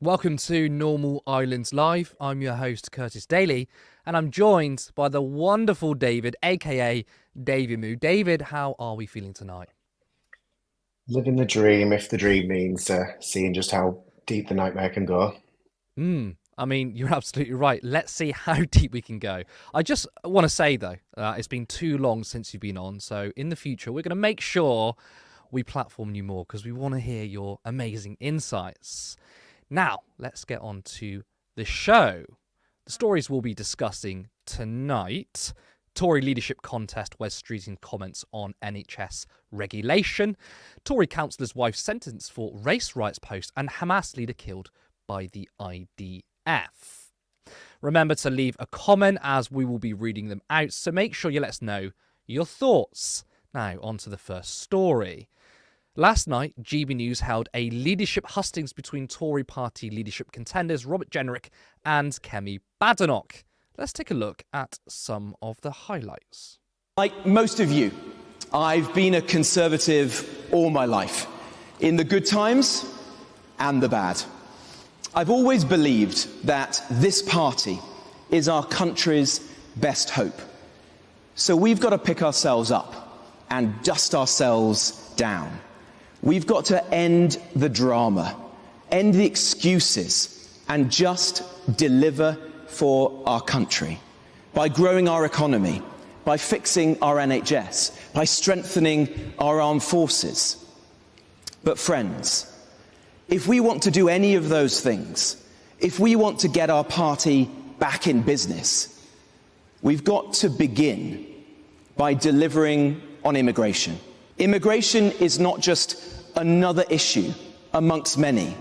Welcome to Normal Islands Live. I'm your host, Curtis Daly, and I'm joined by the wonderful David, aka David Moo. David, how are we feeling tonight? Living the dream, if the dream means seeing just how deep the nightmare can go. I mean, you're absolutely right. Let's see how deep we can go. I just want to say, though, it's been too long since you've been on, so in the future, we're going to make sure we platform you more because we want to hear your amazing insights. Now, let's get on to the show. The stories we'll be discussing tonight: Tory leadership contest, Wes Streeting comments on NHS regulation, Tory councillor's wife sentenced for race riots post, and Hamas leader killed by the IDF. Remember to leave a comment as we will be reading them out, so make sure you let us know your thoughts. Now, on to the first story. Last night, GB News held a leadership hustings between Tory party leadership contenders Robert Jenrick and Kemi Badenoch. Let's take a look at some of the highlights. Like most of you, I've been a Conservative all my life, in the good times and the bad. I've always believed that this party is our country's best hope. So we've got to pick ourselves up and dust ourselves down. We've got to end the drama, end the excuses, and just deliver for our country by growing our economy, by fixing our NHS, by strengthening our armed forces. But friends, if we want to do any of those things, if we want to get our party back in business, we've got to begin by delivering on immigration. Immigration is not just another issue amongst many.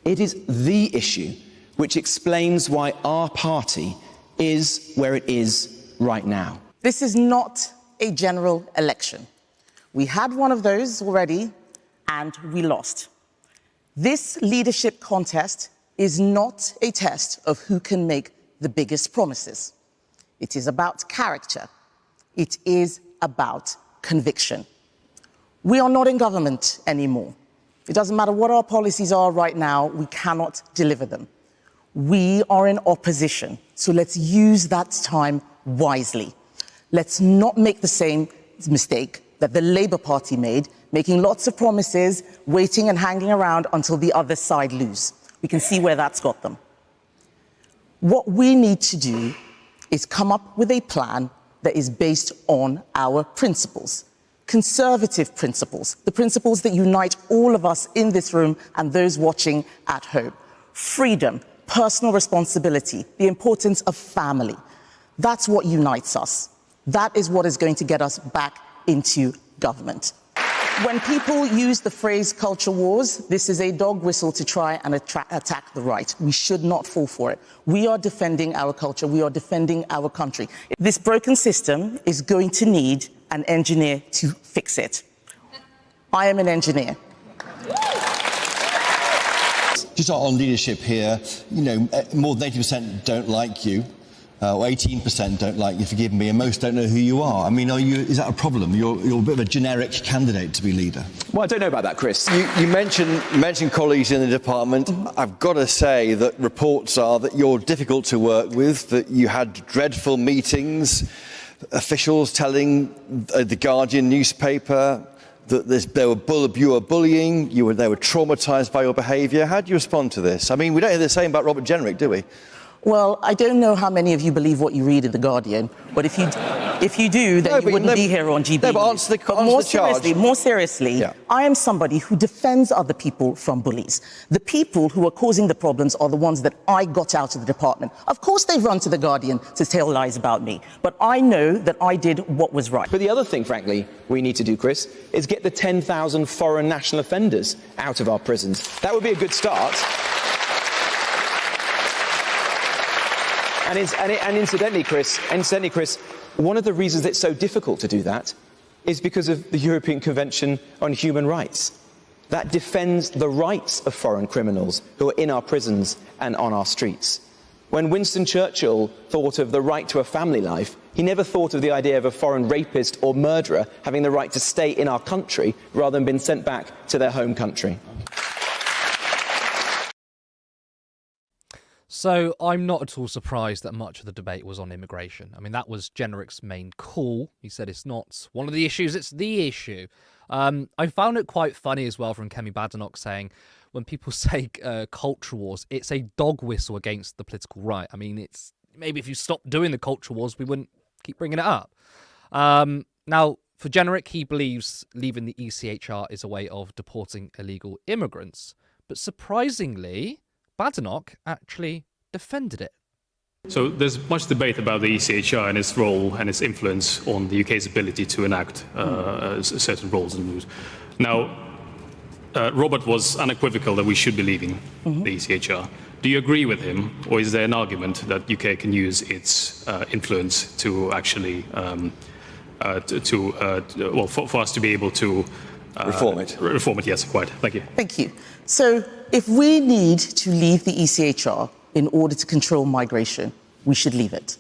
It is the issue which explains why our party is where it is right now. This is not a general election. We had one of those already and we lost. This leadership contest is not a test of who can make the biggest promises. It is about character. It is about conviction. We are not in government anymore. It doesn't matter what our policies are right now, we cannot deliver them. We are in opposition, so let's use that time wisely. Let's not make the same mistake that the Labour Party made, making lots of promises, waiting and hanging around until the other side lose. We can see where that's got them. What we need to do is come up with a plan that is based on our principles. Conservative principles, the principles that unite all of us in this room and those watching at home. Freedom, personal responsibility, the importance of family. That's what unites us. That is what is going to get us back into government. When people use the phrase culture wars, this is a dog whistle to try and attack the right. We should not fall for it. We are defending our culture. We are defending our country. This broken system is going to need an engineer to fix it. I am an engineer. Just on leadership here, more than 80% don't like you, or 18% don't like you, forgive me, and most don't know who you are. I mean, is that a problem? You're a bit of a generic candidate to be leader. Well, I don't know about that, Chris. You mentioned colleagues in the department. I've got to say that reports are that you're difficult to work with, that you had dreadful meetings, officials telling the Guardian newspaper that you were bullying, they were traumatised by your behaviour. How do you respond to this? I mean, we don't hear the same about Robert Jenrick, do we? Well, I don't know how many of you believe what you read in The Guardian, but if you do, then you wouldn't be here on GB. No, but answer the more seriously, yeah. I am somebody who defends other people from bullies. The people who are causing the problems are the ones that I got out of the department. Of course they've run to The Guardian to tell lies about me, but I know that I did what was right. But the other thing, frankly, we need to do, Chris, is get the 10,000 foreign national offenders out of our prisons. That would be a good start. And incidentally, Chris, one of the reasons it's so difficult to do that is because of the European Convention on Human Rights. That defends the rights of foreign criminals who are in our prisons and on our streets. When Winston Churchill thought of the right to a family life, he never thought of the idea of a foreign rapist or murderer having the right to stay in our country rather than being sent back to their home country. So I'm not at all surprised that much of the debate was on immigration. I mean, that was Generic's main call. He said it's not one of the issues, it's the issue. I found it quite funny as well from Kemi Badenoch saying when people say culture wars, it's a dog whistle against the political right. I mean, it's maybe if you stopped doing the culture wars, we wouldn't keep bringing it up. Now, for Generic, he believes leaving the ECHR is a way of deporting illegal immigrants. But surprisingly, Badenoch actually defended it. So there's much debate about the ECHR and its role and its influence on the UK's ability to enact certain roles and moves. Now, Robert was unequivocal that we should be leaving the ECHR. Do you agree with him, or is there an argument that UK can use its influence to actually, for us to be able to Reform it. Reform it, yes, quite. Thank you. Thank you. So if we need to leave the ECHR in order to control migration, we should leave it.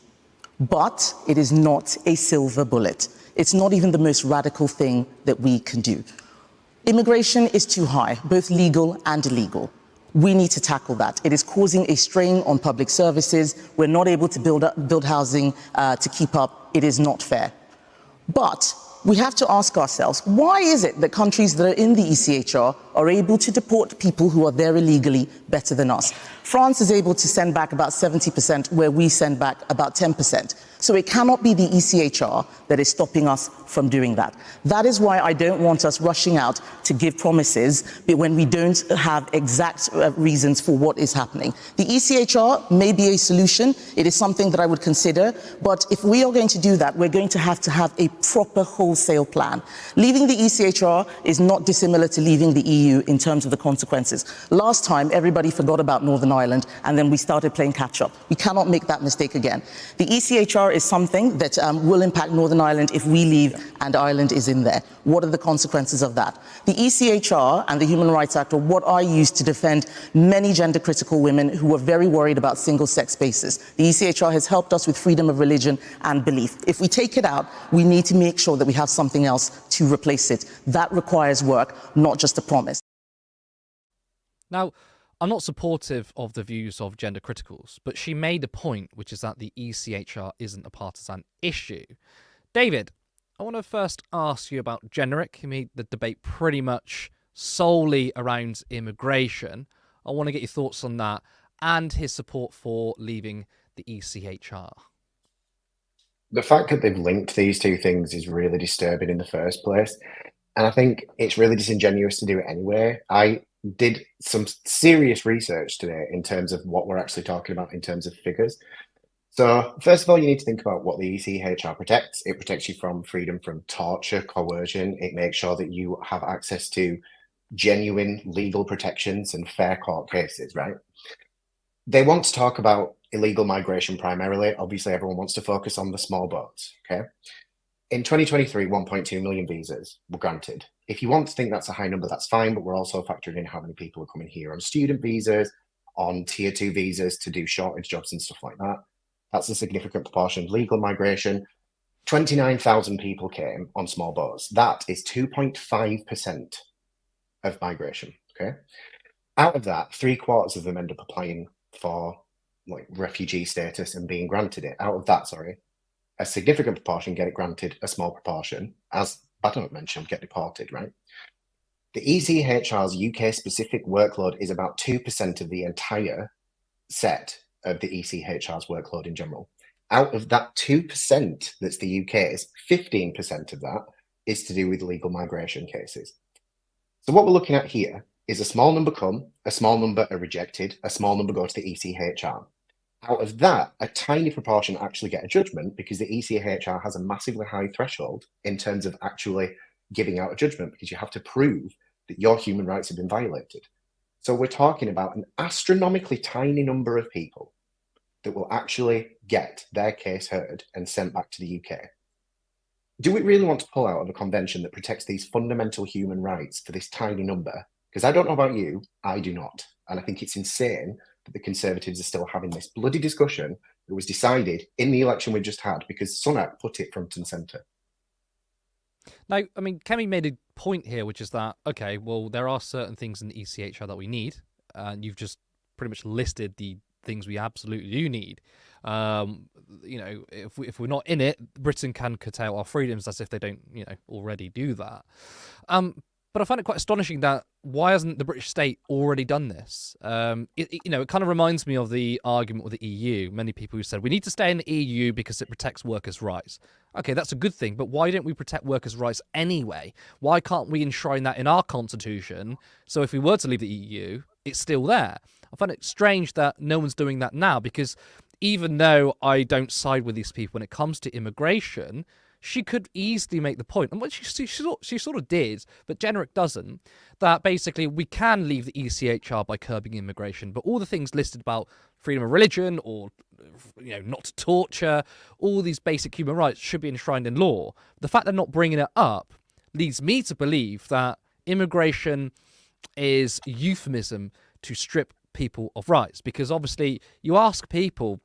But it is not a silver bullet. It's not even the most radical thing that we can do. Immigration is too high, both legal and illegal. We need to tackle that. It is causing a strain on public services. We're not able to build housing to keep up. It is not fair. But we have to ask ourselves, why is it that countries that are in the ECHR are able to deport people who are there illegally better than us? France is able to send back about 70%, where we send back about 10%. So it cannot be the ECHR that is stopping us from doing that. That is why I don't want us rushing out to give promises when we don't have exact reasons for what is happening. The ECHR may be a solution. It is something that I would consider. But if we are going to do that, we're going to have a proper wholesale plan. Leaving the ECHR is not dissimilar to leaving the EU in terms of the consequences. Last time, everybody forgot about Northern Ireland, and then we started playing catch-up. We cannot make that mistake again. The ECHR is something that will impact Northern Ireland if we leave and Ireland is in there. What are the consequences of that? The ECHR and the Human Rights Act are what I used to defend many gender-critical women who were very worried about single-sex spaces. The ECHR has helped us with freedom of religion and belief. If we take it out, we need to make sure that we have something else to replace it. That requires work, not just a promise. Now, I'm not supportive of the views of gender criticals, but she made a point, which is that the ECHR isn't a partisan issue. David, I want to first ask you about Generic. He made the debate pretty much solely around immigration. I want to get your thoughts on that and his support for leaving the ECHR. The fact that they've linked these two things is really disturbing in the first place. And I think it's really disingenuous to do it anyway. I did some serious research today in terms of what we're actually talking about in terms of figures. So first of all, you need to think about what the ECHR protects. It protects you from freedom from torture, coercion. It makes sure that you have access to genuine legal protections and fair court cases, right? They want to talk about illegal migration primarily. Obviously, everyone wants to focus on the small boats, okay? In 2023, 1.2 million visas were granted. If you want to think that's a high number, that's fine, but we're also factoring in how many people are coming here on student visas, on tier 2 visas to do shortage jobs and stuff like that. That's a significant proportion of legal migration. 29,000 people came on small boats. That is 2.5% of migration, okay? Out of that, 3/4 of them end up applying for like refugee status and being granted it. Out of that, sorry, a significant proportion get it granted, a small proportion, as Badenoch mentioned, get deported, right? The ECHR's UK-specific workload is about 2% of the entire set of the ECHR's workload in general. Out of that 2% that's the UK's, 15% of that is to do with legal migration cases. So what we're looking at here is a small number come, a small number are rejected, a small number go to the ECHR. Out of that, a tiny proportion actually get a judgment because the ECHR has a massively high threshold in terms of actually giving out a judgment because you have to prove that your human rights have been violated. So we're talking about an astronomically tiny number of people that will actually get their case heard and sent back to the UK. Do we really want to pull out of a convention that protects these fundamental human rights for this tiny number? Because I don't know about you, I do not. And I think it's insane that the Conservatives are still having this bloody discussion that was decided in the election we just had because Sunak put it front and centre. Now, I mean, Kemi made a point here, which is that, okay, well, there are certain things in the ECHR that we need, and you've just pretty much listed the things we absolutely do need. You know, if we're not in it, Britain can curtail our freedoms as if they don't, you know, already do that. But I find it quite astonishing that why hasn't the British state already done this? You know, it kind of reminds me of the argument with the EU. Many people who said we need to stay in the EU because it protects workers' rights. Okay, that's a good thing, but why don't we protect workers' rights anyway? Why can't we enshrine that in our constitution? So if we were to leave the EU, it's still there. I find it strange that no one's doing that now, because even though I don't side with these people when it comes to immigration, she could easily make the point, and what she sort of did, but Generic doesn't, that basically we can leave the ECHR by curbing immigration, but all the things listed about freedom of religion or, you know, not to torture, all these basic human rights should be enshrined in law. The fact they're not bringing it up leads me to believe that immigration is euphemism to strip people of rights, because obviously you ask people,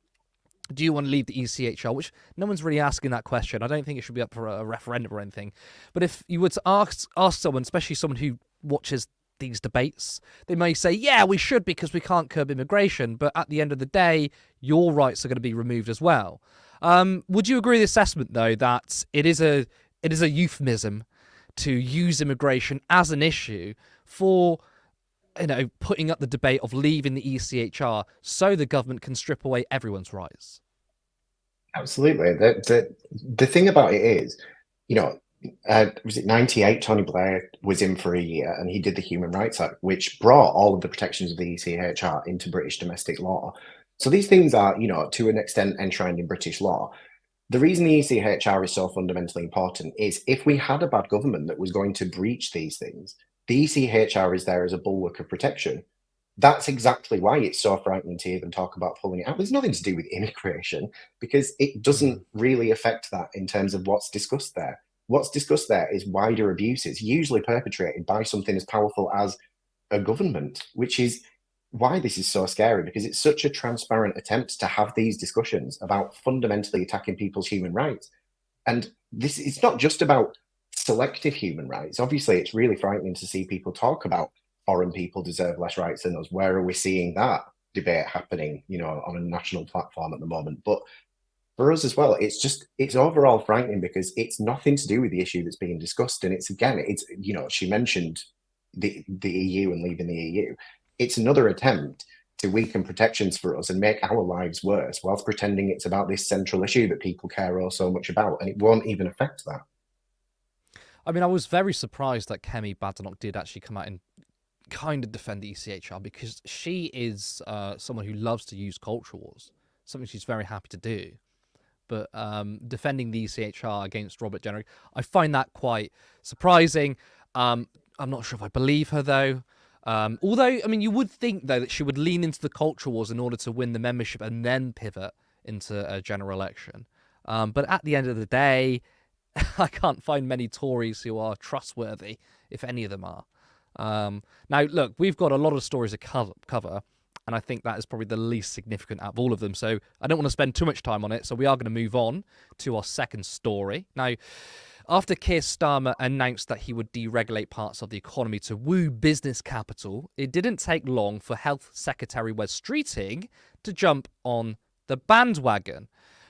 do you want to leave the ECHR? Which no one's really asking that question. I don't think it should be up for a referendum or anything. But if you were to ask someone, especially someone who watches these debates, they may say, yeah, we should because we can't curb immigration. But at the end of the day, your rights are going to be removed as well. Would you agree with the assessment, though, that it is a euphemism to use immigration as an issue for, you know, putting up the debate of leaving the ECHR so the government can strip away everyone's rights? Absolutely. The thing about it is, you know, was it 98? Tony Blair was in for a year, and he did the Human Rights Act, which brought all of the protections of the ECHR into British domestic law. So these things are, you know, to an extent enshrined in British law. The reason the ECHR is so fundamentally important is if we had a bad government that was going to breach these things, the ECHR is there as a bulwark of protection. That's exactly why it's so frightening to even talk about pulling it out. There's nothing to do with immigration, because it doesn't really affect that in terms of what's discussed there. What's discussed there is wider abuses, usually perpetrated by something as powerful as a government, which is why this is so scary, because it's such a transparent attempt to have these discussions about fundamentally attacking people's human rights. And this, it's not just about selective human rights. Obviously, it's really frightening to see people talk about foreign people deserve less rights than us. Where are we seeing that debate happening, you know, on a national platform at the moment? But for us as well, it's overall frightening because it's nothing to do with the issue that's being discussed. And it's, again, it's, you know, she mentioned the EU and leaving the EU. It's another attempt to weaken protections for us and make our lives worse whilst pretending it's about this central issue that people care all so much about, and it won't even affect that. I mean, I was very surprised that Kemi Badenoch did actually come out and kind of defend the ECHR, because she is someone who loves to use culture wars, something she's very happy to do. But defending the ECHR against Robert Jenrick, I find that quite surprising. I'm not sure if I believe her, though. Although, I mean, you would think, though, that she would lean into the culture wars in order to win the membership and then pivot into a general election. But at the end of the day, I can't find many Tories who are trustworthy, if any of them are. Now, look, we've got a lot of stories to cover, and I think that is probably the least significant out of all of them. So I don't want to spend too much time on it, so we are going to move on to our second story. Now, after Keir Starmer announced that he would deregulate parts of the economy to woo business capital, it didn't take long for Health Secretary Wes Streeting to jump on the bandwagon.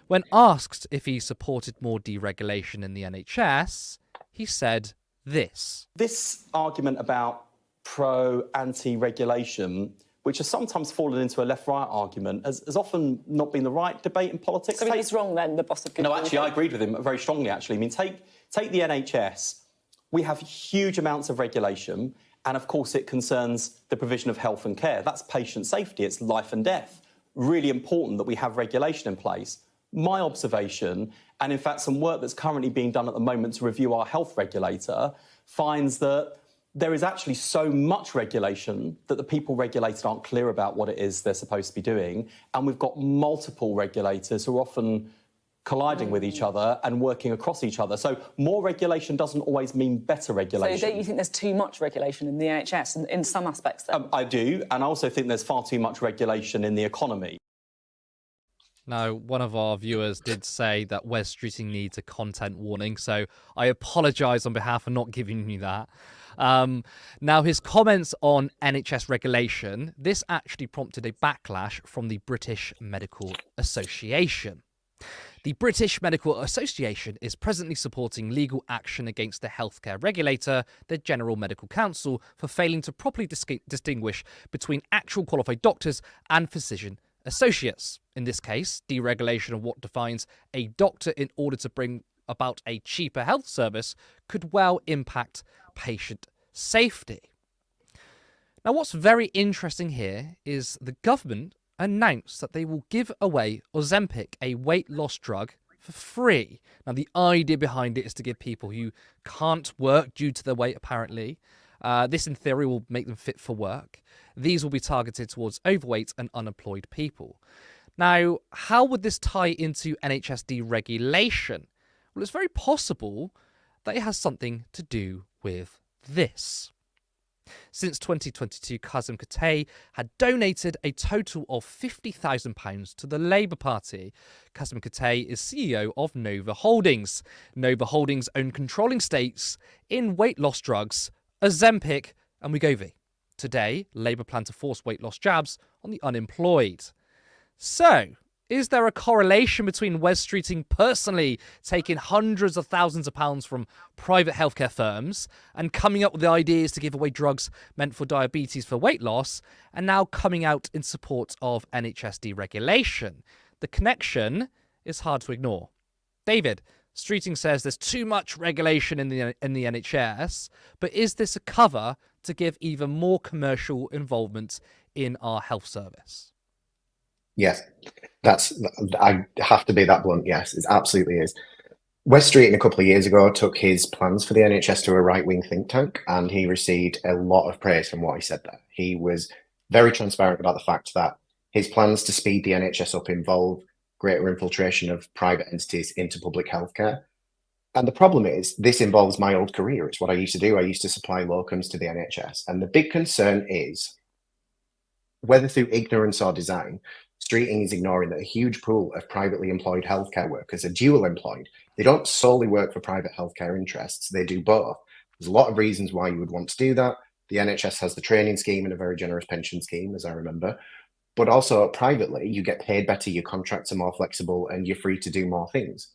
When asked if he supported more deregulation in the NHS, he said this. This argument about pro-anti-regulation, which has sometimes fallen into a left-right argument, has often not been the right debate in politics. So he's wrong then, the boss of good. No, actually, I agreed with him very strongly, actually. I mean, take the NHS. We have huge amounts of regulation, and of course it concerns the provision of health and care. That's patient safety, it's life and death. Really important that we have regulation in place. My observation, and in fact some work that's currently being done at the moment to review our health regulator, finds that there is actually so much regulation that the people regulated aren't clear about what it is they're supposed to be doing. And we've got multiple regulators who are often colliding with each other and working across each other. So more regulation doesn't always mean better regulation. So don't you think there's too much regulation in the NHS in some aspects then? I do, and I also think there's far too much regulation in the economy. Now, one of our viewers did say that Wes Streeting needs a content warning, so I apologise on behalf of not giving you that. Now, his comments on NHS regulation, this actually prompted a backlash from the British Medical Association. The British Medical Association is presently supporting legal action against the healthcare regulator, the General Medical Council, for failing to properly distinguish between actual qualified doctors and physician associates. In this case, deregulation of what defines a doctor in order to bring about a cheaper health service could well impact patient safety. Now, what's very interesting here is the government announced that they will give away Ozempic, a weight loss drug, for free. Now, the idea behind it is to give people who can't work due to their weight, apparently, this in theory will make them fit for work. These will be targeted towards overweight and unemployed people. Now, how would this tie into NHS deregulation? Well, it's very possible that it has something to do with this. Since 2022, Kazim Katay had donated a total of £50,000 to the Labour Party. Kazim Katay is CEO of Nova Holdings. Nova Holdings own controlling stakes in weight loss drugs, Ozempic and Wegovy. Today, Labour plan to force weight loss jabs on the unemployed. So, is there a correlation between Wes Streeting personally taking hundreds of thousands of pounds from private healthcare firms and coming up with the ideas to give away drugs meant for diabetes for weight loss, and now coming out in support of NHS deregulation? The connection is hard to ignore. David, Streeting says there's too much regulation in the NHS, but is this a cover to give even more commercial involvement in our health service? Yes, I have to be that blunt. Yes, it absolutely is. Wes Streeting a couple of years ago took his plans for the NHS to a right-wing think tank, and he received a lot of praise from what he said there. He was very transparent about the fact that his plans to speed the NHS up involve greater infiltration of private entities into public healthcare. And the problem is, this involves my old career. It's what I used to do. I used to supply locums to the NHS. And the big concern is, whether through ignorance or design, Streeting is ignoring that a huge pool of privately employed healthcare workers are dual employed. They don't solely work for private healthcare interests. They do both. There's a lot of reasons why you would want to do that. The NHS has the training scheme and a very generous pension scheme, as I remember. But also privately, you get paid better, your contracts are more flexible, and you're free to do more things.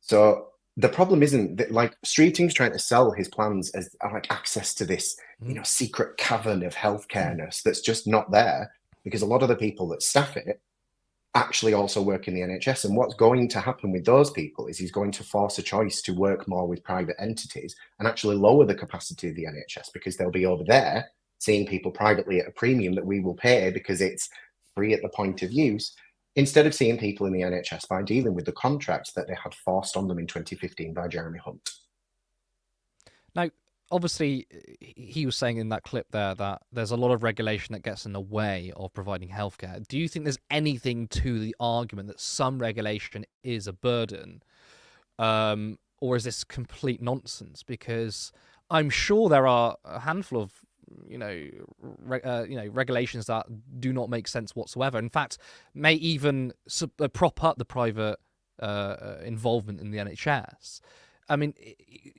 So the problem isn't that, like, Streeting's trying to sell his plans as like access to this, secret cavern of healthcare-ness that's just not there, because a lot of the people that staff it actually also work in the NHS. And what's going to happen with those people is he's going to force a choice to work more with private entities and actually lower the capacity of the NHS, because they'll be over there seeing people privately at a premium that we will pay because it's free at the point of use, instead of seeing people in the NHS by dealing with the contracts that they had forced on them in 2015 by Jeremy Hunt. Now, obviously, he was saying in that clip there that there's a lot of regulation that gets in the way of providing healthcare. Do you think there's anything to the argument that some regulation is a burden? Or is this complete nonsense? Because I'm sure there are a handful of regulations that do not make sense whatsoever. In fact, may even prop up the private involvement in the NHS. I mean,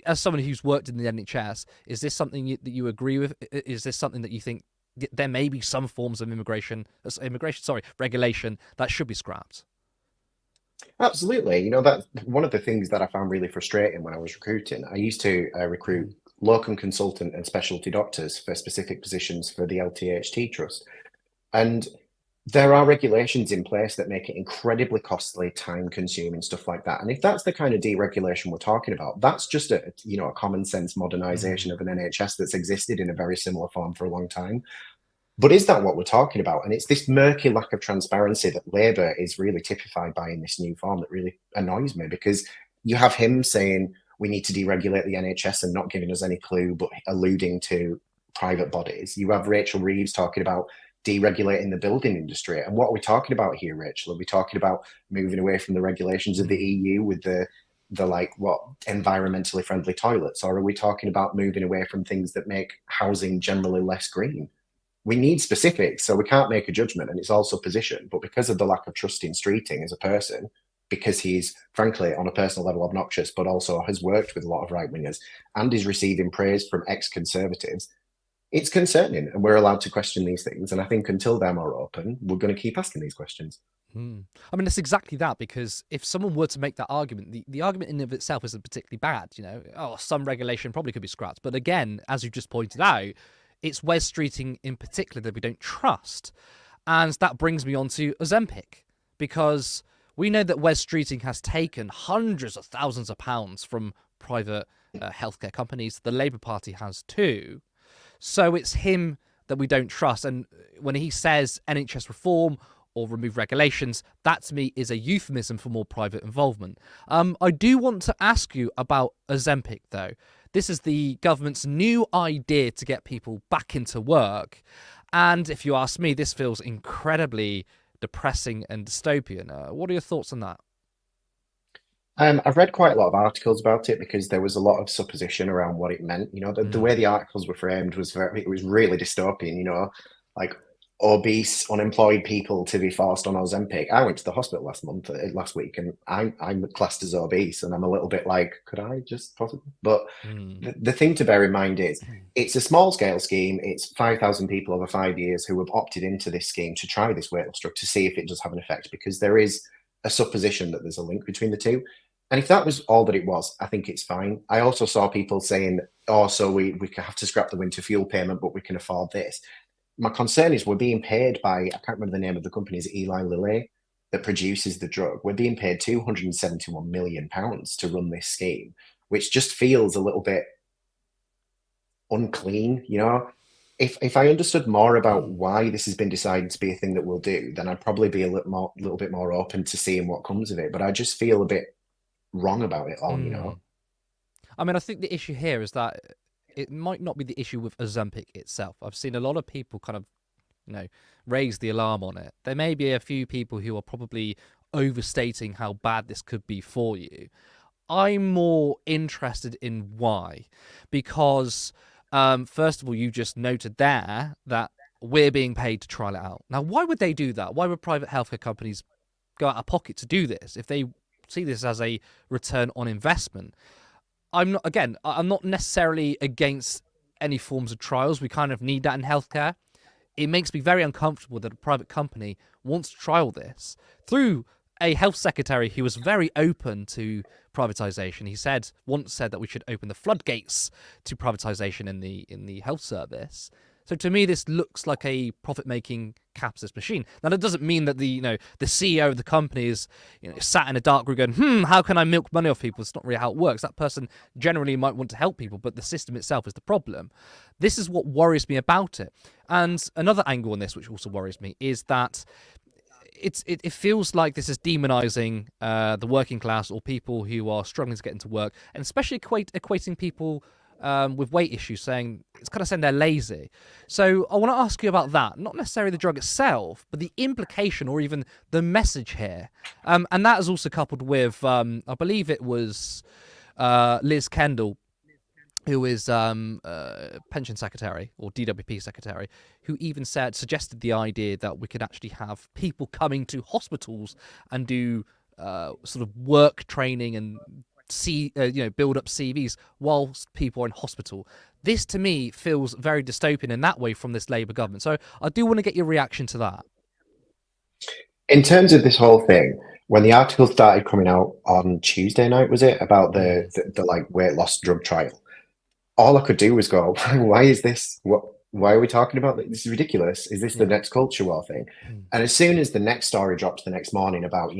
as someone who's worked in the NHS, is this something that you agree with? Is this something that you think there may be some forms of regulation that should be scrapped? Absolutely. That's one of the things that I found really frustrating when I was recruiting. I used to recruit locum consultant and specialty doctors for specific positions for the LTHT Trust. And there are regulations in place that make it incredibly costly, time-consuming, stuff like that. And if that's the kind of deregulation we're talking about, that's just a common sense modernisation of an NHS that's existed in a very similar form for a long time. But is that what we're talking about? And it's this murky lack of transparency that Labour is really typified by in this new form that really annoys me, because you have him saying we need to deregulate the NHS and not giving us any clue, but alluding to private bodies. You have Rachel Reeves talking about deregulating the building industry. And what are we talking about here, Rachel? Are we talking about moving away from the regulations of the EU with the environmentally friendly toilets? Or are we talking about moving away from things that make housing generally less green? we need specifics, so we can't make a judgment, and it's all supposition. But because of the lack of trust in Streeting as a person, because he's frankly on a personal level obnoxious, but also has worked with a lot of right wingers and is receiving praise from ex-conservatives, it's concerning, and we're allowed to question these things. And I think until they're more open, we're going to keep asking these questions. I mean, it's exactly that, because if someone were to make that argument, the argument in and of itself isn't particularly bad. You know, oh, some regulation probably could be scrapped. But again, as you just pointed out, it's Wes Streeting in particular that we don't trust. And that brings me on to Ozempic, because we know that Wes Streeting has taken hundreds of thousands of pounds from private healthcare companies. The Labour Party has too. So it's him that we don't trust. And when he says NHS reform or remove regulations, that to me is a euphemism for more private involvement. I do want to ask you about Ozempic, though. This is the government's new idea to get people back into work. And if you ask me, this feels incredibly depressing and dystopian. What are your thoughts on that? I've read quite a lot of articles about it because there was a lot of supposition around what it meant. You know, the way the articles were framed was it was really dystopian. You know, like obese, unemployed people to be forced on Ozempic. I went to the hospital last week, and I'm classed as obese, and I'm a little bit like, could I just possibly? But the thing to bear in mind is it's a small scale scheme. It's 5,000 people over 5 years who have opted into this scheme to try this weight loss drug to see if it does have an effect, because there is a supposition that there's a link between the two. And if that was all that it was, I think it's fine. I also saw people saying, oh, so we have to scrap the winter fuel payment, but we can afford this. My concern is we're being paid by, I can't remember the name of the company, is Eli Lilly that produces the drug. We're being paid £271 million to run this scheme, which just feels a little bit unclean, you know? If I understood more about why this has been decided to be a thing that we'll do, then I'd probably be a little bit more open to seeing what comes of it. But I just feel a bit wrong about it all, you know? I mean, I think the issue here is that it might not be the issue with Ozempic itself. I've seen a lot of people kind of, you know, raise the alarm on it. There may be a few people who are probably overstating how bad this could be for you. I'm more interested in why, because first of all, you just noted there that we're being paid to trial it out. Now, why would they do that? Why would private healthcare companies go out of pocket to do this if they see this as a return on investment? I'm not necessarily against any forms of trials. We kind of need that in healthcare. It makes me very uncomfortable that a private company wants to trial this through a health secretary who was very open to privatization. He once said that we should open the floodgates to privatization in the health service. So to me, this looks like a profit-making capitalist machine. Now, that doesn't mean that the CEO of the company is sat in a dark room going, how can I milk money off people? It's not really how it works. That person generally might want to help people, but the system itself is the problem. This is what worries me about it. And another angle on this, which also worries me, is that it feels like this is demonizing the working class or people who are struggling to get into work, and especially equating people with weight issues, it's kind of saying they're lazy. So I want to ask you about that, not necessarily the drug itself, but the implication or even the message here. And that is also coupled with, I believe it was Liz Kendall, who is pension secretary or DWP secretary, who even suggested the idea that we could actually have people coming to hospitals and do sort of work training and build up CVs whilst people are in hospital. This to me feels very dystopian in that way from this Labour government. So I do want to get your reaction to that. In terms of this whole thing, when the article started coming out on Tuesday night, was it, about the like weight loss drug trial, all I could do was go, why is this? Why are we talking about this? This is ridiculous. Is this the next culture war thing? And as soon as the next story dropped the next morning about,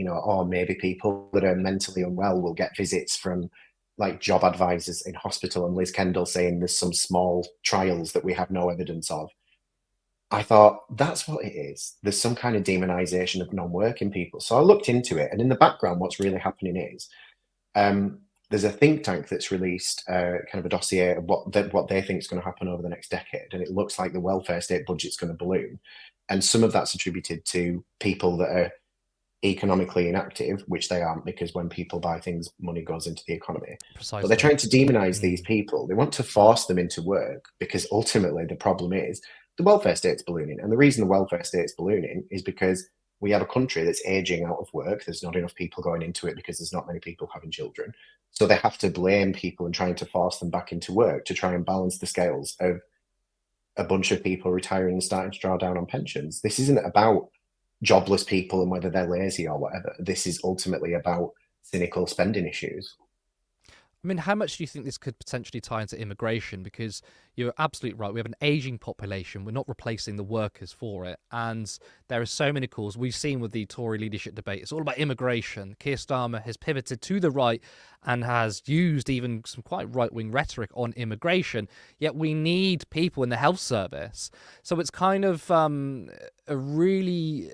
maybe people that are mentally unwell will get visits from like job advisors in hospital, and Liz Kendall saying there's some small trials that we have no evidence of, I thought, that's what it is. There's some kind of demonization of non-working people. So I looked into it, and in the background, what's really happening is there's a think tank that's released kind of a dossier of what they think is going to happen over the next decade. And it looks like the welfare state budget's going to balloon. And some of that's attributed to people that are economically inactive, which they aren't, because when people buy things, money goes into the economy. Precisely. But they're trying to demonize these people. They want to force them into work, because ultimately the problem is the welfare state's ballooning. And the reason the welfare state's ballooning is because we have a country that's aging out of work. There's not enough people going into it because there's not many people having children. So they have to blame people and trying to force them back into work to try and balance the scales of a bunch of people retiring and starting to draw down on pensions. This isn't about jobless people and whether they're lazy or whatever. This is ultimately about cynical spending issues. I mean, how much do you think this could potentially tie into immigration? Because you're absolutely right. We have an aging population. We're not replacing the workers for it. And there are so many calls. We've seen with the Tory leadership debate, it's all about immigration. Keir Starmer has pivoted to the right and has used even some quite right-wing rhetoric on immigration. Yet we need people in the health service. So it's kind of a really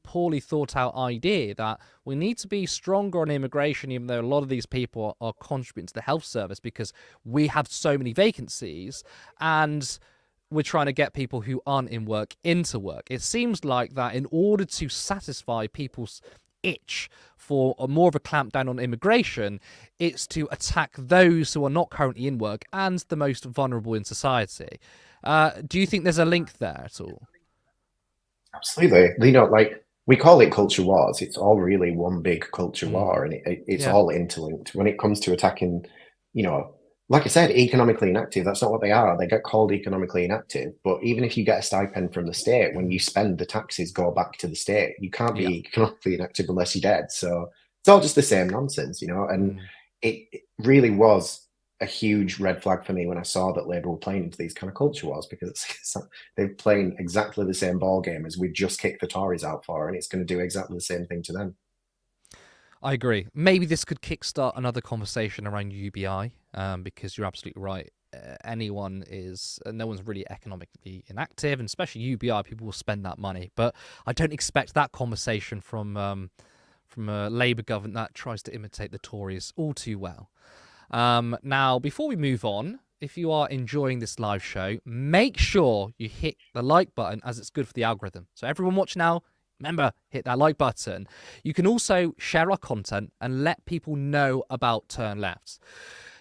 poorly thought out idea that we need to be stronger on immigration, even though a lot of these people are contributing to the health service because we have so many vacancies and we're trying to get people who aren't in work into work. It seems like that in order to satisfy people's itch for more of a clampdown on immigration, it's to attack those who are not currently in work and the most vulnerable in society. Do you think there's a link there at all? Absolutely. You know, like, we call it culture wars. It's all really one big culture war, and it's all interlinked. When it comes to attacking, you know, like I said, economically inactive, that's not what they are. They get called economically inactive. But even if you get a stipend from the state, when you spend, the taxes go back to the state. You can't be economically inactive unless you're dead. So it's all just the same nonsense, you know. And it really was a huge red flag for me when I saw that Labour were playing into these kind of culture wars, because they're playing exactly the same ball game as we just kicked the Tories out for, and it's going to do exactly the same thing to them. I agree. Maybe this could kickstart another conversation around UBI, because you're absolutely right. No one's really economically inactive, and especially UBI, people will spend that money. But I don't expect that conversation from a Labour government that tries to imitate the Tories all too well. Now, before we move on, if you are enjoying this live show, make sure you hit the like button, as it's good for the algorithm. So everyone watch now, remember, hit that like button. You can also share our content and let people know about Turn Left.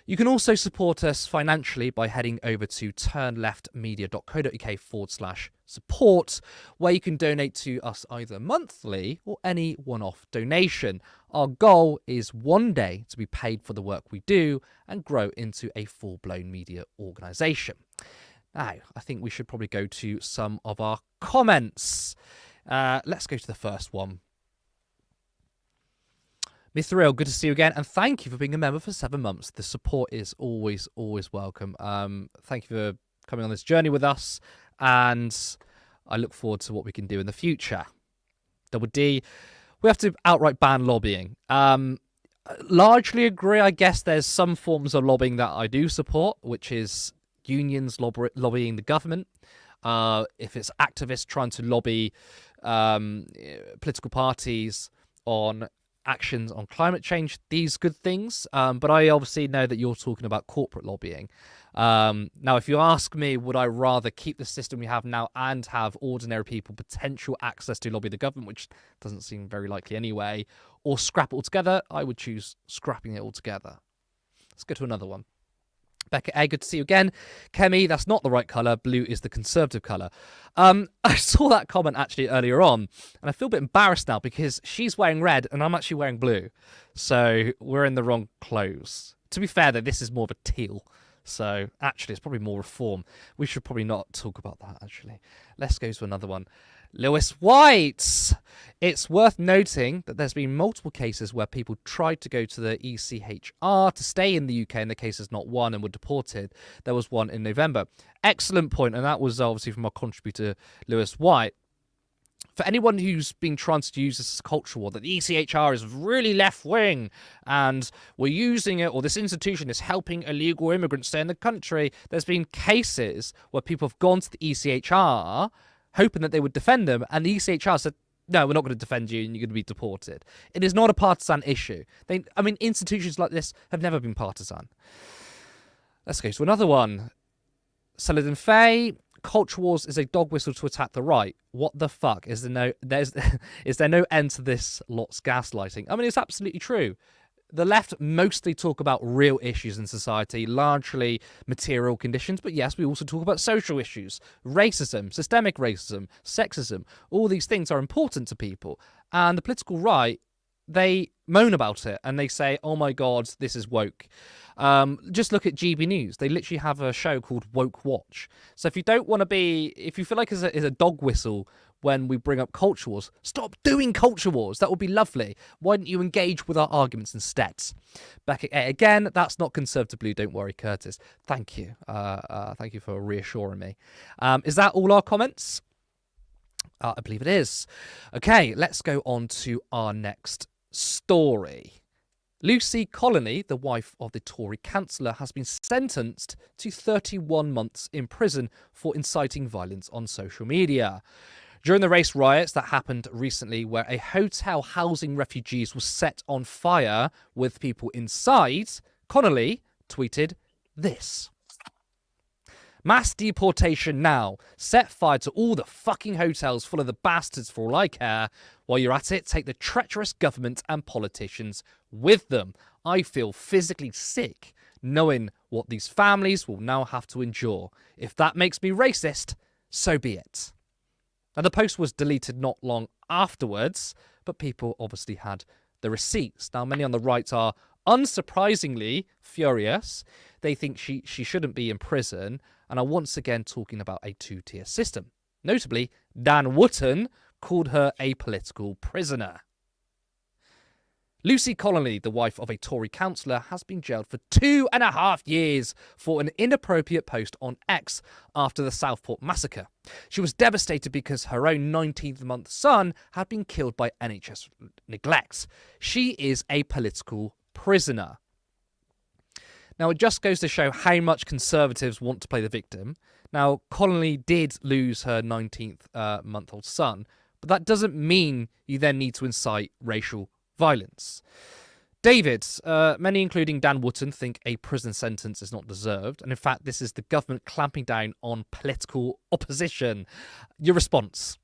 You can also support us financially by heading over to turnleftmedia.co.uk/support, where you can donate to us either monthly or any one-off donation. Our goal is one day to be paid for the work we do and grow into a full-blown media organisation. Now, I think we should probably go to some of our comments. Let's go to the first one. Mithril, good to see you again, and thank you for being a member for 7 months. The support is always welcome. Thank you for coming on this journey with us, and I look forward to what we can do in the future. Double D, we have to outright ban lobbying. Largely agree. I guess there's some forms of lobbying that I do support, which is unions lobbying the government. If it's activists trying to lobby political parties on actions on climate change, these good things. But I obviously know that you're talking about corporate lobbying. Now, if you ask me, would I rather keep the system we have now and have ordinary people potential access to lobby the government, which doesn't seem very likely anyway, or scrap it altogether? I would choose scrapping it altogether. Let's go to another one. Becca A, good to see you again. Kemi, that's not the right colour. Blue is the Conservative colour. I saw that comment actually earlier on, and I feel a bit embarrassed now because she's wearing red and I'm actually wearing blue. So we're in the wrong clothes. To be fair, though, this is more of a teal. So actually, it's probably more reform. We should probably not talk about that, actually. Let's go to another one. Lewis White. It's worth noting that there's been multiple cases where people tried to go to the ECHR to stay in the UK, and the case is not one and were deported. There was one in November. Excellent point, and that was obviously from our contributor, Lewis White. For anyone who's been trying to use this as a culture war, that the ECHR is really left-wing and we're using it, or this institution is helping illegal immigrants stay in the country, there's been cases where people have gone to the ECHR hoping that they would defend them, and the ECHR said, no, we're not going to defend you and you're going to be deported. It is not a partisan issue. Institutions like this have never been partisan. Let's go to another one. Saladin Faye. Culture wars is a dog whistle to attack the right. What the fuck? Is there no end to this lot's gaslighting? I mean, it's absolutely true. The left mostly talk about real issues in society, largely material conditions, but yes, we also talk about social issues, racism, systemic racism, sexism. All these things are important to people. And the political right, they moan about it and they say, oh my God, this is woke. Just look at GB News. They literally have a show called Woke Watch. So if you don't want to be, if you feel like it's a dog whistle when we bring up culture wars, stop doing culture wars. That would be lovely. Why don't you engage with our arguments instead? Back again, that's not Conservative Blue. Don't worry, Curtis. Thank you. Thank you for reassuring me. Is that all our comments? I believe it is. Okay, let's go on to our next story. Lucy Colony, the wife of the Tory councillor, has been sentenced to 31 months in prison for inciting violence on social media. During the race riots that happened recently, where a hotel housing refugees was set on fire with people inside, Connolly tweeted this. Mass deportation now. Set fire to all the fucking hotels full of the bastards for all I care. While you're at it, take the treacherous government and politicians with them. I feel physically sick knowing what these families will now have to endure. If that makes me racist, so be it. Now, the post was deleted not long afterwards, but people obviously had the receipts. Now, many on the right are unsurprisingly furious. They think she shouldn't be in prison and are once again talking about a two-tier system. Notably, Dan Wootton called her a political prisoner. Lucy Connolly, the wife of a Tory councillor, has been jailed for 2.5 years for an inappropriate post on X after the Southport massacre. She was devastated because her own 19th-month son had been killed by NHS neglect. She is a political prisoner. Now, it just goes to show how much Conservatives want to play the victim. Now, Connolly did lose her 19th-month-old son, but that doesn't mean you then need to incite racial violence. David, many including Dan Wootton think a prison sentence is not deserved, and in fact this is the government clamping down on political opposition. Your response?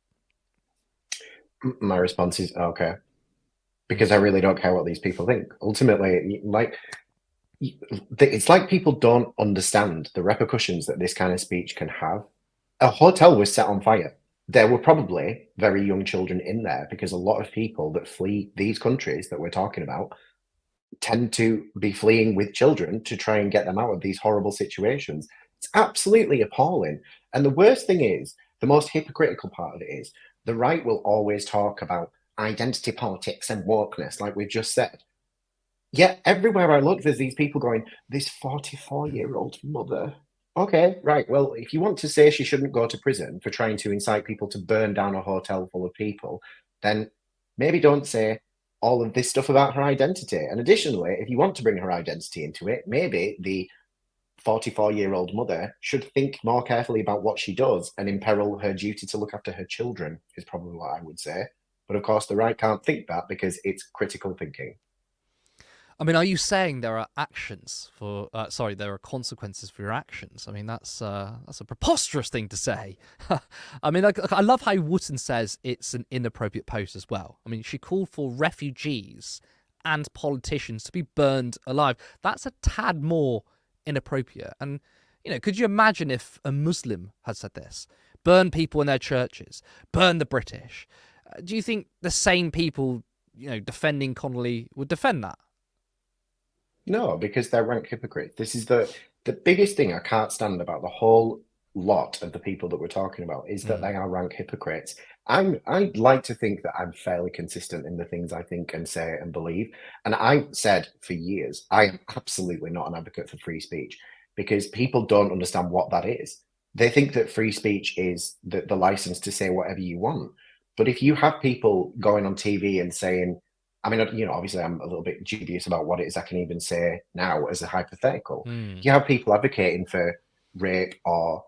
My response is okay, because I really don't care what these people think. Ultimately, it's like people don't understand the repercussions that this kind of speech can have. A hotel was set on fire. There were probably very young children in there, because a lot of people that flee these countries that we're talking about tend to be fleeing with children to try and get them out of these horrible situations. It's absolutely appalling. And the worst thing is, the most hypocritical part of it is, the right will always talk about identity politics and wokeness, like we've just said. Yet everywhere I look, there's these people going, this 44-year-old mother. Okay, right. Well, if you want to say she shouldn't go to prison for trying to incite people to burn down a hotel full of people, then maybe don't say all of this stuff about her identity. And additionally, if you want to bring her identity into it, maybe the 44-year-old mother should think more carefully about what she does and imperil her duty to look after her children, is probably what I would say. But of course, the right can't think that because it's critical thinking. I mean, are you saying there are actions for? There are consequences for your actions. I mean, that's a preposterous thing to say. I mean, I love how Wootton says it's an inappropriate post as well. I mean, she called for refugees and politicians to be burned alive. That's a tad more inappropriate. And could you imagine if a Muslim had said this? Burn people in their churches, burn the British. Do you think the same people, defending Connolly would defend that? No, because they're rank hypocrites. This is the biggest thing I can't stand about the whole lot of the people that we're talking about, is that they are rank hypocrites. I'd like to think that I'm fairly consistent in the things I think and say and believe. And I've said for years, I am absolutely not an advocate for free speech, because people don't understand what that is. They think that free speech is the license to say whatever you want. But if you have people going on TV and saying, I mean, obviously I'm a little bit dubious about what it is I can even say now as a hypothetical. You have people advocating for rape or,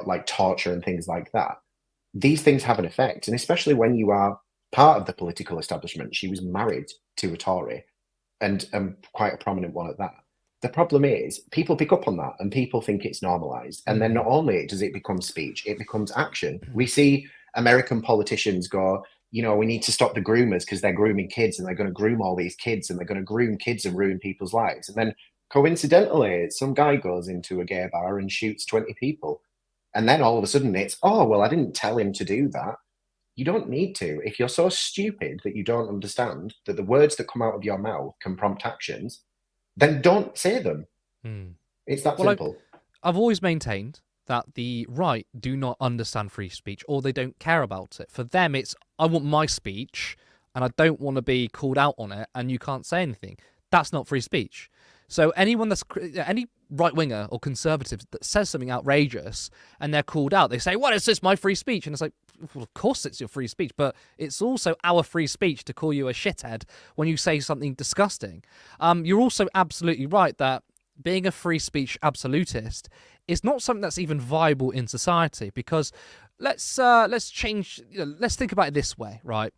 like torture and things like that. These things have an effect. And especially when you are part of the political establishment. She was married to a Tory, and quite a prominent one at that. The problem is people pick up on that and people think it's normalized. And then not only does it become speech, it becomes action. We see American politicians go, we need to stop the groomers because they're grooming kids and they're going to groom all these kids and they're going to groom kids and ruin people's lives. And then coincidentally, some guy goes into a gay bar and shoots 20 people. And then all of a sudden it's, oh, well, I didn't tell him to do that. You don't need to. If you're so stupid that you don't understand that the words that come out of your mouth can prompt actions, then don't say them. It's that simple. I've always maintained that the right do not understand free speech, or they don't care about it. For them, it's, I want my speech and I don't want to be called out on it and you can't say anything. That's not free speech. So any right-winger or conservative that says something outrageous and they're called out, they say, what is this, my free speech? And it's like, well, of course it's your free speech, but it's also our free speech to call you a shithead when you say something disgusting. You're also absolutely right that being a free speech absolutist is not something that's even viable in society, because let's change, let's think about it this way, right?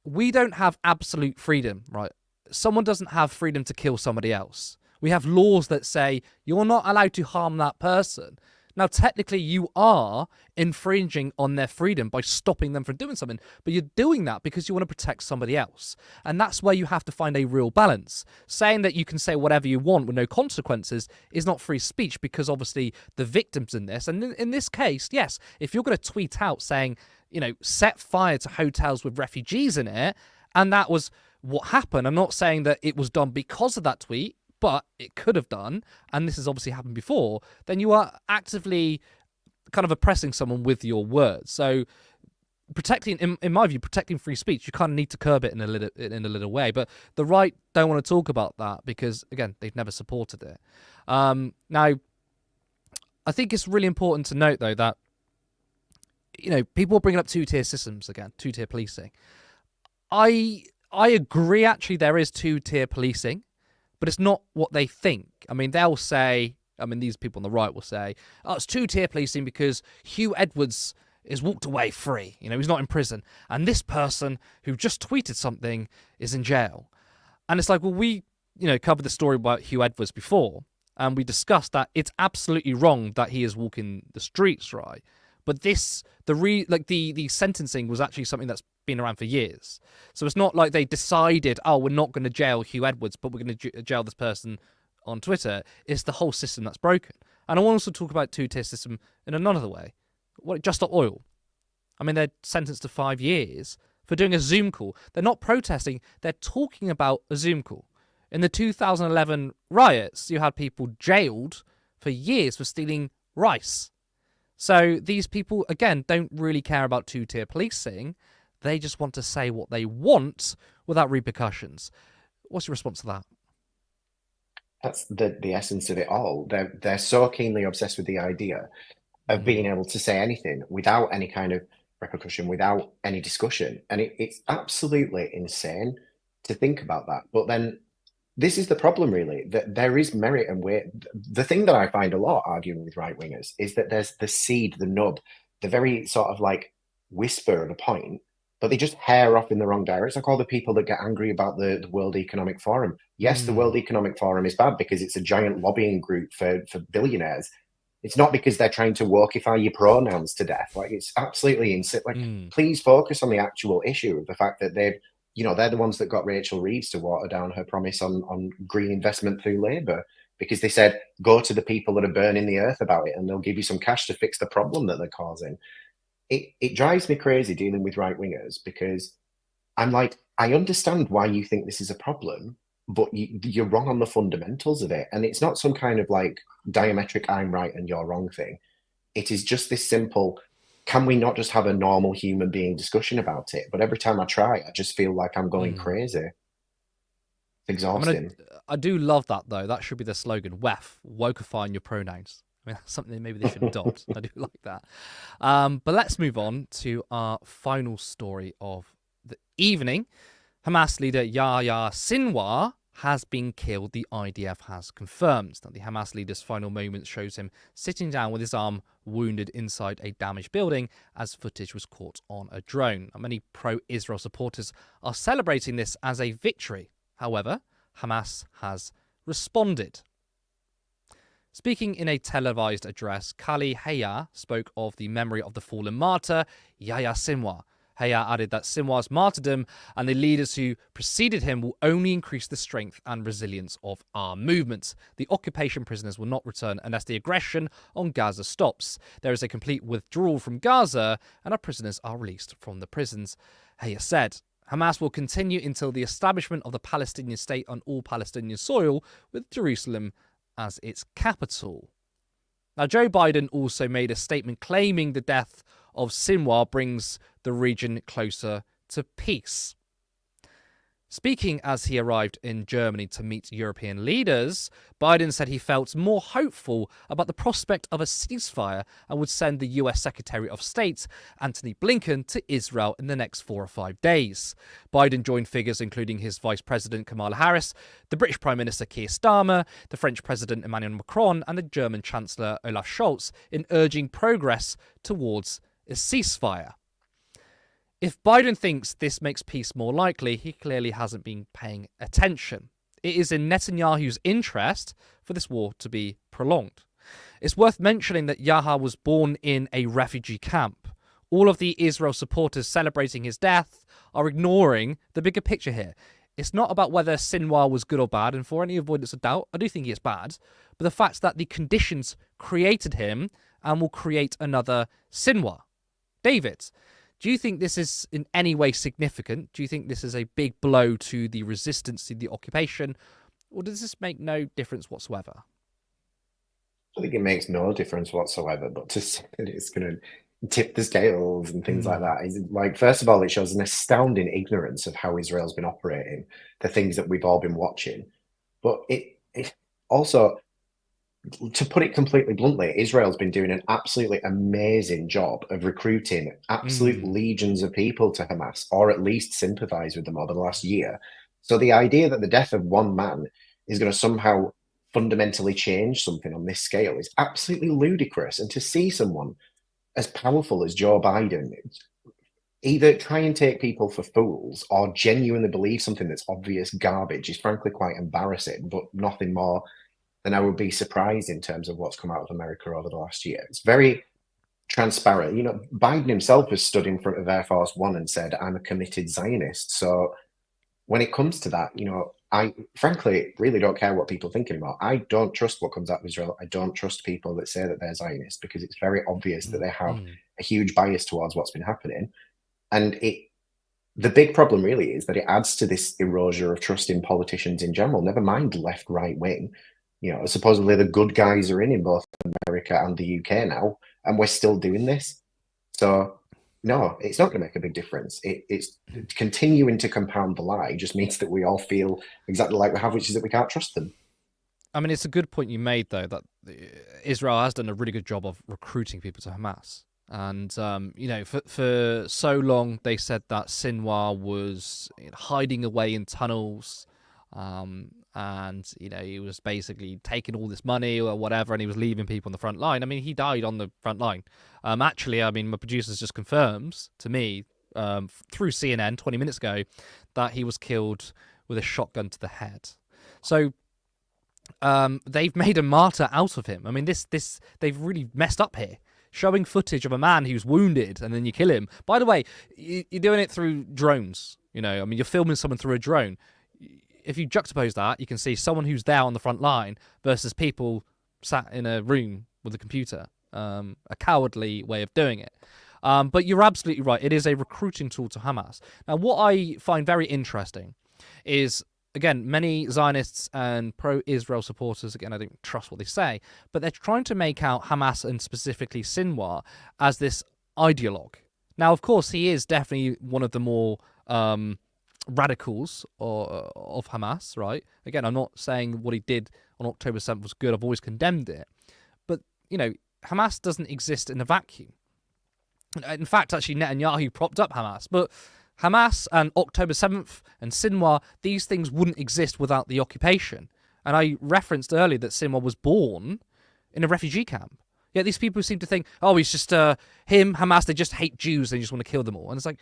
We don't have absolute freedom, right? Someone doesn't have freedom to kill somebody else. We have laws that say you're not allowed to harm that person. Now, technically, you are infringing on their freedom by stopping them from doing something, but you're doing that because you want to protect somebody else. And that's where you have to find a real balance. Saying that you can say whatever you want with no consequences is not free speech, because obviously the victims in this, and in this case, yes, if you're going to tweet out saying, set fire to hotels with refugees in it, and that was what happened. I'm not saying that it was done because of that tweet, but it could have done, and this has obviously happened before, then you are actively kind of oppressing someone with your words. So protecting, in my view, protecting free speech, you kind of need to curb it in a little way. But the right don't want to talk about that because, again, they've never supported it. Now, I think it's really important to note, though, that, people are bringing up two-tier systems again, two-tier policing. I agree, actually, there is two-tier policing, but it's not what they think. I mean, they'll say, these people on the right will say, oh, it's two-tier policing because Hugh Edwards is walked away free. He's not in prison. And this person who just tweeted something is in jail. And it's like, well, we, covered the story about Hugh Edwards before, and we discussed that it's absolutely wrong that he is walking the streets, right? But the sentencing was actually something that's been around for years. So it's not like they decided, oh, we're not going to jail Hugh Edwards, but we're going to jail this person on Twitter. It's the whole system that's broken. And I want to also talk about two-tier system in another way. Just Stop Oil. They're sentenced to 5 years for doing a Zoom call. They're not protesting. They're talking about a Zoom call. In the 2011 riots, you had people jailed for years for stealing rice. So these people, again, don't really care about two-tier policing. They just want to say what they want without repercussions. What's your response to that? That's the essence of it all. They're so keenly obsessed with the idea of being able to say anything without any kind of repercussion, without any discussion. And it's absolutely insane to think about that. But then this is the problem, really, that there is merit and weight. The thing that I find a lot arguing with right-wingers is that there's the seed, the nub, the very sort of like whisper of a point, but they just hair off in the wrong direction. It's like all the people that get angry about the World Economic Forum. Yes, the World Economic Forum is bad because it's a giant lobbying group for billionaires. It's not because they're trying to wokeify your pronouns to death. Like, it's absolutely insane. Like, please focus on the actual issue of the fact that they're the ones that got Rachel Reeves to water down her promise on green investment through Labour, because they said, go to the people that are burning the earth about it and they'll give you some cash to fix the problem that they're causing. It drives me crazy dealing with right-wingers, because I'm like, I understand why you think this is a problem, but you're wrong on the fundamentals of it. And it's not some kind of like diametric I'm right and you're wrong thing. It is just this simple, can we not just have a normal human being discussion about it? But every time I try, I just feel like I'm going crazy. It's exhausting. I do love that, though. That should be the slogan, WEF, wokeifying your pronouns. That's something that maybe they should adopt. I do like that. But let's move on to our final story of the evening. Hamas leader Yahya Sinwar has been killed, the IDF has confirmed. Now, the Hamas leader's final moments shows him sitting down with his arm wounded inside a damaged building as footage was caught on a drone. Now, many pro-Israel supporters are celebrating this as a victory. However, Hamas has responded. Speaking in a televised address, Kali Haya spoke of the memory of the fallen martyr, Yahya Sinwar. Hayat added that Sinwar's martyrdom and the leaders who preceded him will only increase the strength and resilience of our movement. The occupation prisoners will not return unless the aggression on Gaza stops. There is a complete withdrawal from Gaza and our prisoners are released from the prisons, Hayat said. Hamas will continue until the establishment of the Palestinian state on all Palestinian soil, with Jerusalem as its capital. Now, Joe Biden also made a statement claiming the death of Sinwar brings the region closer to peace. Speaking as he arrived in Germany to meet European leaders, Biden said he felt more hopeful about the prospect of a ceasefire and would send the US Secretary of State, Antony Blinken, to Israel in the next 4 or 5 days. Biden joined figures including his Vice President Kamala Harris, the British Prime Minister Keir Starmer, the French President Emmanuel Macron, and the German Chancellor Olaf Scholz in urging progress towards a ceasefire. If Biden thinks this makes peace more likely, he clearly hasn't been paying attention. It is in Netanyahu's interest for this war to be prolonged. It's worth mentioning that Yahya was born in a refugee camp. All of the Israel supporters celebrating his death are ignoring the bigger picture here. It's not about whether Sinwar was good or bad, and for any avoidance of doubt, I do think he is bad, but the fact that the conditions created him and will create another Sinwar. David, do you think this is in any way significant? Do you think this is a big blow to the resistance to the occupation? Or does this make no difference whatsoever? I think it makes no difference whatsoever, but to say that it's going to tip the scales and things like that is like, first of all, it shows an astounding ignorance of how Israel's been operating, the things that we've all been watching. But it also, to put it completely bluntly, Israel's been doing an absolutely amazing job of recruiting absolute legions of people to Hamas, or at least sympathize with them over the last year. So the idea that the death of one man is going to somehow fundamentally change something on this scale is absolutely ludicrous. And to see someone as powerful as Joe Biden either try and take people for fools or genuinely believe something that's obvious garbage is frankly quite embarrassing, but nothing more then I would be surprised in terms of what's come out of America over the last year. It's very transparent. You know, Biden himself has stood in front of Air Force One and said, I'm a committed Zionist. So when it comes to that, you know, I frankly really don't care what people think anymore. I don't trust what comes out of Israel. I don't trust people that say that they're Zionists because it's very obvious that they have a huge bias towards what's been happening. And the big problem really is that it adds to this erosion of trust in politicians in general, never mind left, right wing. You know, supposedly the good guys are in both America and the UK now, and we're still doing this. So, no, it's not going to make a big difference. It's continuing to compound the lie just means that we all feel exactly like we have, which is that we can't trust them. I mean, it's a good point you made, though, that Israel has done a really good job of recruiting people to Hamas. And, you know, for so long, they said that Sinwar was hiding away in tunnels, and, you know, he was basically taking all this money or whatever, and he was leaving people on the front line. I mean, he died on the front line. Actually, I mean, my producers just confirms to me through CNN 20 minutes ago that he was killed with a shotgun to the head. So they've made a martyr out of him. I mean, they've really messed up here. Showing footage of a man who's wounded and then you kill him. By the way, you're doing it through drones. You know, I mean, you're filming someone through a drone. If you juxtapose that, you can see someone who's there on the front line versus people sat in a room with a computer. A cowardly way of doing it. But you're absolutely right. It is a recruiting tool to Hamas. Now, what I find very interesting is, again, many Zionists and pro-Israel supporters, again, I don't trust what they say, but they're trying to make out Hamas and specifically Sinwar as this ideologue. Now, of course, he is definitely one of the more radicals of Hamas, right? Again, I'm not saying what he did on October 7th was good. I've always condemned it. But, you know, Hamas doesn't exist in a vacuum. In fact, actually, Netanyahu propped up Hamas. But Hamas and October 7th and Sinwar, these things wouldn't exist without the occupation. And I referenced earlier that Sinwar was born in a refugee camp. Yet these people seem to think, oh, he's just him, Hamas, they just hate Jews, they just want to kill them all. And it's like,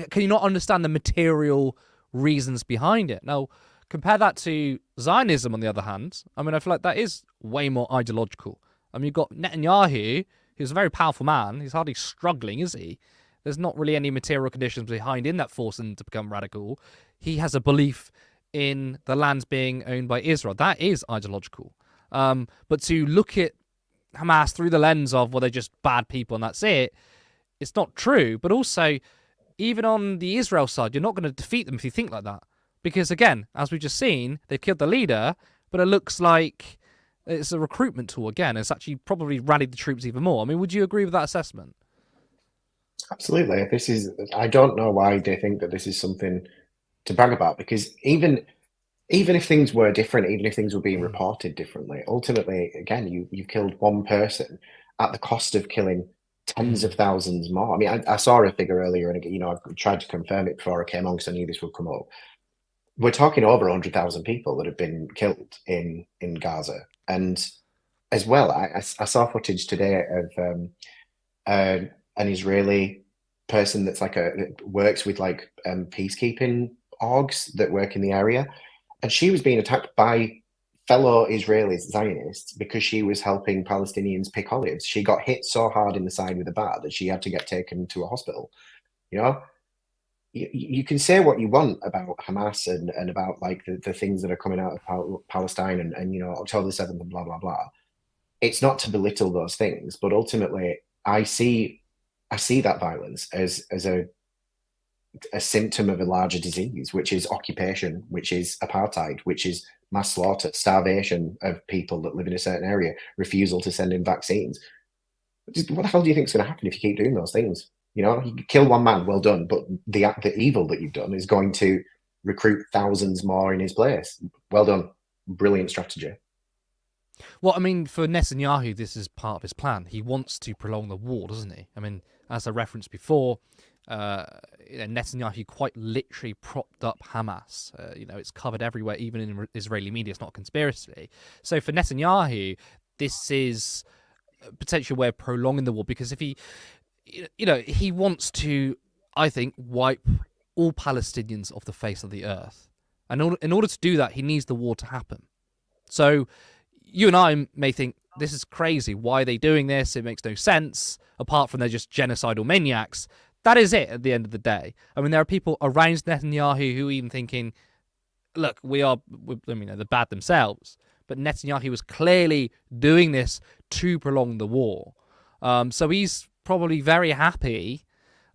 can you not understand the material reasons behind it? Now, compare that to Zionism, on the other hand. I mean, I feel like that is way more ideological. I mean, you've got Netanyahu, who's a very powerful man. He's hardly struggling, is he? There's not really any material conditions behind in that force him to become radical. He has a belief in the lands being owned by Israel. That is ideological. But to look at Hamas through the lens of, well, they're just bad people and that's it, it's not true. But also, even on the Israel side, you're not going to defeat them if you think like that. Because again, as we've just seen, they've killed the leader, but it looks like it's a recruitment tool again. It's actually probably rallied the troops even more. I mean, would you agree with that assessment? Absolutely. I don't know why they think that this is something to brag about, because even if things were different, even if things were being reported differently, ultimately, again, you've killed one person at the cost of killing tens of thousands more. I mean, I saw a figure earlier, and you know, I've tried to confirm it before I came on because I knew this would come up. We're talking over 100,000 people that have been killed in Gaza, and as well, I saw footage today of an Israeli person that's that works with peacekeeping orgs that work in the area, and she was being attacked by fellow Israeli Zionists because she was helping Palestinians pick olives. She got hit so hard in the side with a bat that she had to get taken to a hospital. You know, you can say what you want about Hamas and about the things that are coming out of Palestine and you know, October the 7th and blah blah blah. It's not to belittle those things, but ultimately I see that violence as a symptom of a larger disease, which is occupation, which is apartheid, which is mass slaughter, starvation of people that live in a certain area, refusal to send in vaccines. What the hell do you think is going to happen if you keep doing those things? You know, you kill one man, well done, but the evil that you've done is going to recruit thousands more in his place. Well done. Brilliant strategy. Well, I mean, for Netanyahu, this is part of his plan. He wants to prolong the war, doesn't he? I mean, as I referenced before, Netanyahu quite literally propped up Hamas. You know, it's covered everywhere, even in Israeli media. It's not a conspiracy. So for Netanyahu, this is a potential way of prolonging the war, because if he, you know, he wants to, I think, wipe all Palestinians off the face of the earth. And in order to do that, he needs the war to happen. So you and I may think, this is crazy. Why are they doing this? It makes no sense, apart from they're just genocidal maniacs. That is it at the end of the day. I mean, there are people around Netanyahu who are even thinking, look, they're bad themselves. But Netanyahu was clearly doing this to prolong the war. So he's probably very happy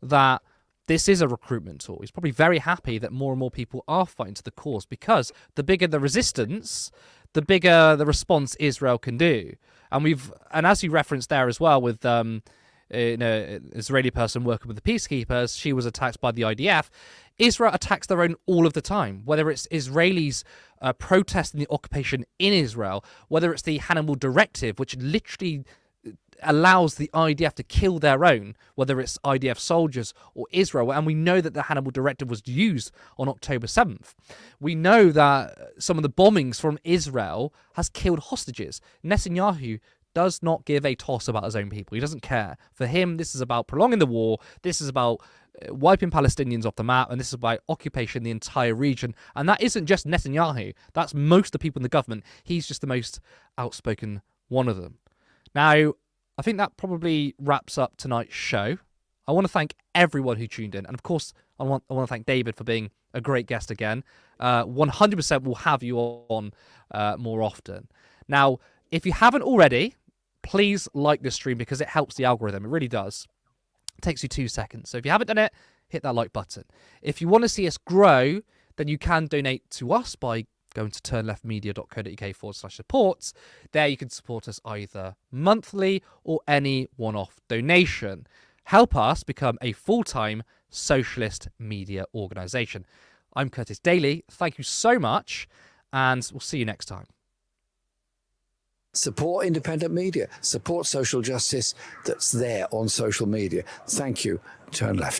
that this is a recruitment tool. He's probably very happy that more and more people are fighting to the cause, because the bigger the resistance, the bigger the response Israel can do. And as you referenced there as well with an Israeli person working with the peacekeepers, she was attacked by the IDF. Israel attacks their own all of the time, whether it's Israelis protesting the occupation in Israel, whether it's the Hannibal Directive, which literally allows the IDF to kill their own, whether it's IDF soldiers or Israel. And we know that the Hannibal Directive was used on October 7th. We know that some of the bombings from Israel has killed hostages. Netanyahu does not give a toss about his own people. He doesn't care. For him, this is about prolonging the war. This is about wiping Palestinians off the map, and this is about occupation of the entire region. And that isn't just Netanyahu. That's most of the people in the government. He's just the most outspoken one of them. Now, I think that probably wraps up tonight's show. I want to thank everyone who tuned in. And of course, I want to thank David for being a great guest again. 100% we'll have you on more often. Now, if you haven't already, please like this stream, because it helps the algorithm. It really does. It takes you 2 seconds. So if you haven't done it, hit that like button. If you want to see us grow, then you can donate to us by going to turnleftmedia.co.uk/support. There you can support us either monthly or any one-off donation. Help us become a full-time socialist media organisation. I'm Curtis Daly. Thank you so much, and we'll see you next time. Support independent media. Support social justice that's there on social media. Thank you. Turn left.